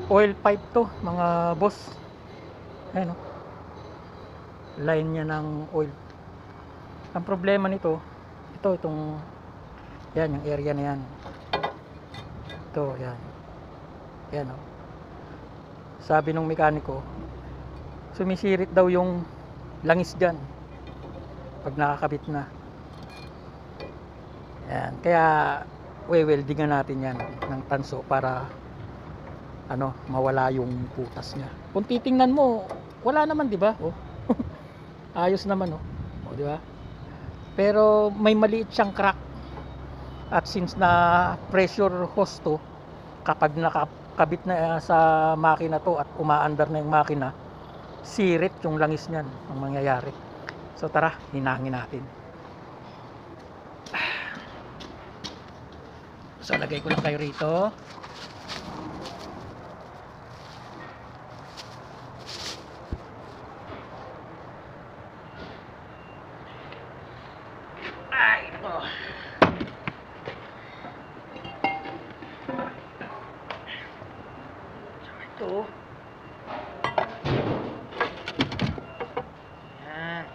oil pipe to mga boss. Ayan, oh. Line niya ng oil. Ang problema nito, itong yan, yung area na yan. Ito, yan. Yan, oh. Sabi nung mekaniko, sumisirit daw yung langis dyan pag nakakabit na. Yan. Kaya weldingan natin yan ng tanso para mawala yung butas niya. Kung titingnan mo, wala naman, di ba? Oh. Ayos naman, oh. Oh, di ba? Pero may maliit siyang crack. At since na pressure hose to, kapag nakakabit na sa makina to at umaandar na yung makina, sirit yung langis niyan ang mangyayari. So tara, hinangin natin. So lagay ko lang kayo rito. Ay, ito. Ito. Yan.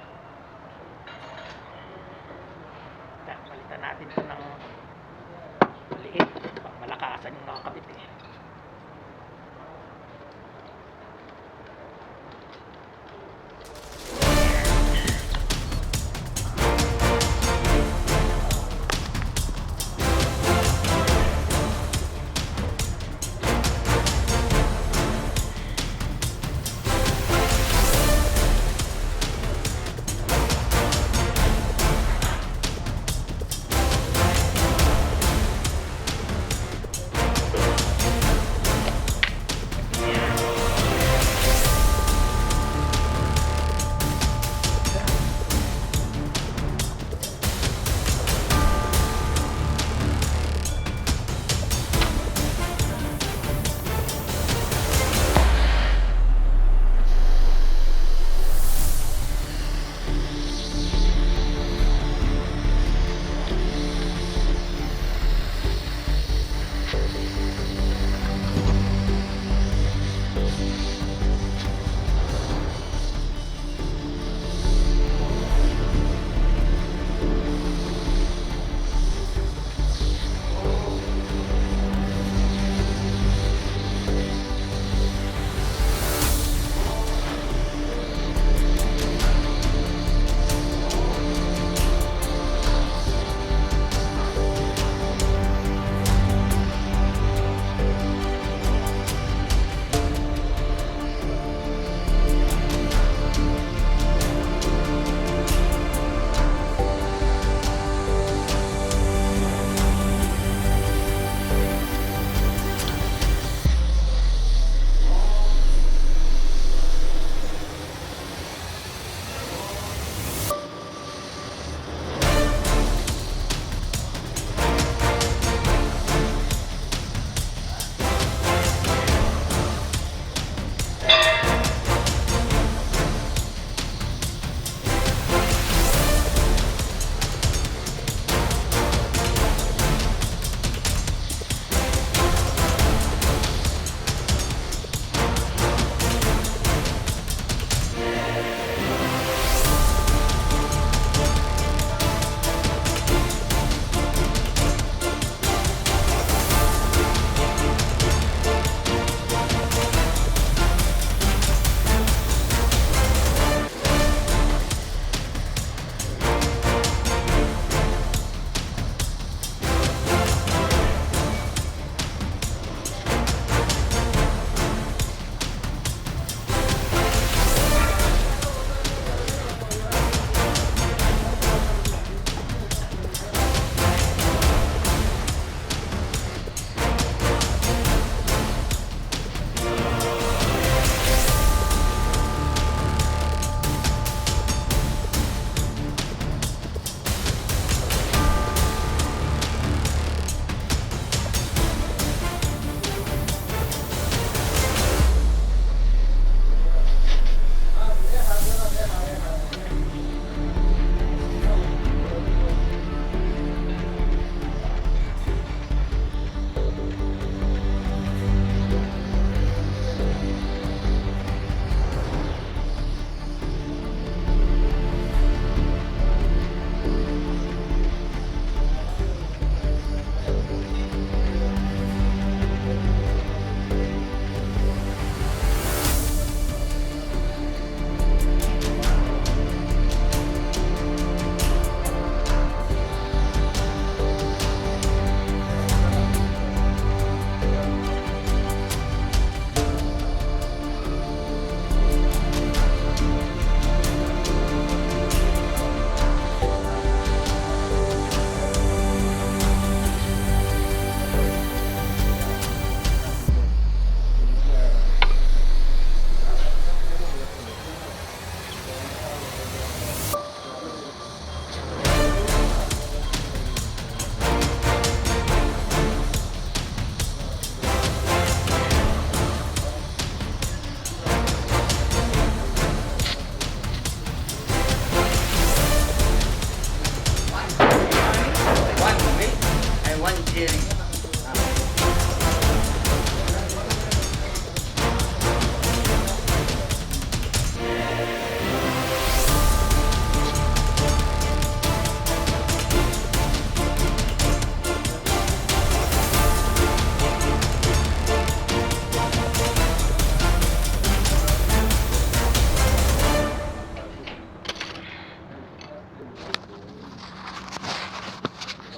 Palitan natin ito ng maliit. Malakasan yung nakakabit eh.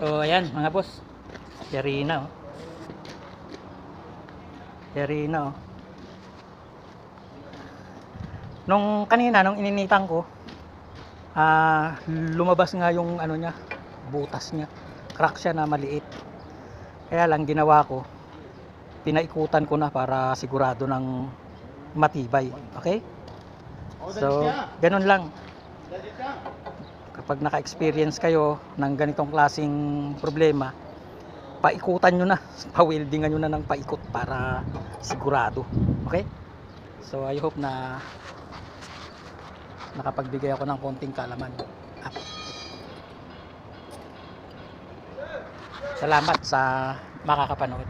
So ayan mga boss, Yarina oh. Yarina oh. Nung kanina nung ininitan ko, lumabas nga yung ano niya, butas niya. Crack siya na maliit. Kaya lang ginawa ko, pinaikutan ko na para sigurado ng matibay. Okay? So, ganun lang. Kapag naka-experience kayo ng ganitong klaseng problema, paikutan nyo na, pa-weldingan nyo na ng paikot para sigurado. Okay? So, I hope na nakapagbigay ako ng konting kaalaman. Salamat sa makakapanood.